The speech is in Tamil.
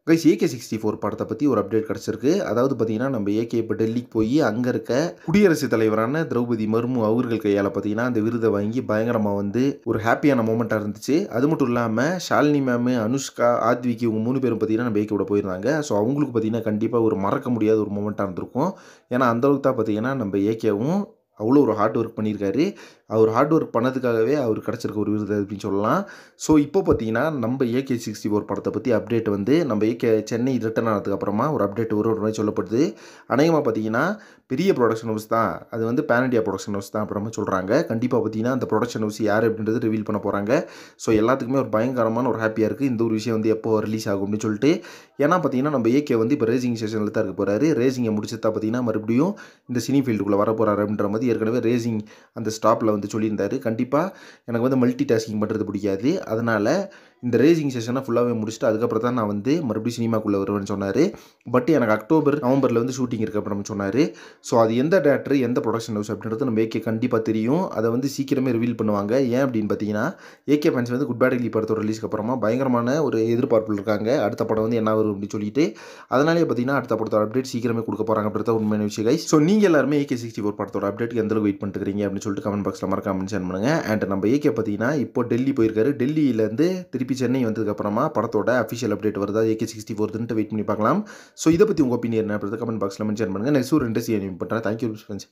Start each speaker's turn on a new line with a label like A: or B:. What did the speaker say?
A: கைஸ் AK64 படத்தை பற்றி ஒரு அப்டேட் கிடச்சிருக்கு. அதாவது பார்த்தீங்கன்னா நம்ம ஏகே இப்போ டெல்லிக்கு போய் அங்கே இருக்க குடியரசுத் தலைவரான திரௌபதி முர்மு அவர்கள் கையால் பார்த்தீங்கன்னா அந்த விருதை வாங்கி பயங்கரமாக வந்து ஒரு ஹாப்பியான மூமெண்ட்டாக இருந்துச்சு. அது மட்டும் இல்லாமல் ஷாலினி மேமு, அனுஷ்கா, ஆத்விக்கு இவங்க 3 பேரும் பார்த்தீங்கன்னா நம்ம ஏகேவோட போயிருந்தாங்க. ஸோ அவங்களுக்கு பார்த்தீங்கன்னா கண்டிப்பாக ஒரு மறக்க முடியாத ஒரு மூமெண்ட்டாக இருந்திருக்கும். ஏன்னா அந்தளவுக்கு தான் பார்த்தீங்கன்னா நம்ம ஏகேவும் அவ்வளோ ஒரு ஹார்ட் ஒர்க் பண்ணியிருக்காரு. அவர் ஹார்ட் ஒர்க் பண்ணதுக்காகவே அவர் கிடச்சிருக்க ஒரு விருது அப்படின்னு சொல்லலாம். ஸோ இப்போ பார்த்தீங்கன்னா நம்ம AK64 படத்தை பற்றி அப்டேட் வந்து நம்ம ஏகே சென்னை ரிட்டர்ன் ஆனதுக்கப்புறமா ஒரு அப்டேட் ஒரு மாதிரி சொல்லப்படுது. அநேகமாக பார்த்தீங்கன்னா பெரிய ப்ரொடக்ஷன் ஹவுஸ் தான், அது வந்து பேன் இண்டியா ப்ரொடக்ஷன் ஹவுஸ் தான் அப்புறமா சொல்கிறாங்க. கண்டிப்பாக பார்த்தீங்கன்னா அந்த ப்ரொடக்ஷன் ஹவுஸ் யார் அப்படின்றது ரிவீல் பண்ண போகிறாங்க. ஸோ எல்லாத்துக்குமே ஒரு பயங்கரமான ஒரு ஹாப்பியாக இருக்குது இந்த ஒரு விஷயம் வந்து எப்போ ரிலீஸ் ஆகும் அப்படின்னு சொல்லிட்டு. ஏன்னா பார்த்தீங்கன்னா நம்ம ஏகே வந்து இப்போ ரேசிங் செஷனில் தான் இருக்க போகிறாரு. ரேசிங்கை முடிச்சதா பார்த்தீங்கன்னா மறுபடியும் இந்த சினி ஃபீல்டுக்குள்ளே வர போகிறாரு அப்படின்ற மாதிரி ஏற்கனவே ரேசிங் அந்த ஸ்டாப்பில் வந்து சொல்லியிருந்தாரு. கண்டிப்பாக எனக்கு வந்து மல்டி டாஸ்கிங் பண்ணுறது பிடிக்காது, அதனால் இந்த ரேசிங் செஷனை ஃபுல்லாகவே முடிச்சுட்டு அதுக்கப்புறம் தான் நான் வந்து மறுபடியும் சினிமாக்குள்ளே வருவேன்னு சொன்னார். பட் எனக்கு அக்டோபர் நவம்பரில் வந்து ஷூட்டிங் இருக்குது அப்படின்னு சொன்னார். ஸோ அது எந்த டேரக்டர் எந்த ப்ரொடக்ஷன் ஹவுஸ் அப்படின்றது நம்ம ஏகே கண்டிப்பாக தெரியும். அதை வந்து சீக்கிரமே ரிவீல் பண்ணுவாங்க. ஏன் அப்படின்னு பார்த்தீங்கன்னா ஏகே ஃபேன்ஸ் வந்து குட் பேட் அக்லி படத்தோட ரிலீஸ்க்கு அப்புறமா பயங்கரமான ஒரு எதிர்பார்ப்பில் இருக்காங்க. அடுத்த படம் வந்து என்ன வரும் அப்படின்னு சொல்லிட்டு. அதனாலே பார்த்தீங்கன்னா அடுத்த படத்தோட அப்டேட் சீக்கிரமே கொடுக்க போகிறாங்க அப்படின்றத உண்மையான விஷயம் கைஸ். ஸோ நீங்கள் எல்லாருமே AK64 படத்தோட அப்டேட்டுக்கு எந்த அளவுக்கு வெயிட் பண்ணிட்டுருக்கீங்க அப்படின்னு சொல்லிட்டு கமெண்ட் பாக்ஸில் மறக்காம மென்ஷன் பண்ணுங்கள். அண்ட் நம்ம ஏகே பார்த்தீங்கன்னா இப்போ டெல்லி போயிருக்காரு. டெல்லியிலேருந்து திருப்பி சென்னை வந்ததுக்கப்புறமா படத்தோட அஃபிஷியல் அப்டேட் வருதா AK64 வெயிட் பண்ணி பார்க்கலாம். ஸோ இதை பற்றி உங்கள் ஒப்பீனியன் என்ன அப்படின்றத கமெண்ட் பாக்ஸில் மென்ஷன் பண்ணுங்கள். நெக்ஸ்ட் ஒரு இன்ட்ரெஸ்ட் பண்ணுறேன். Thank you friends.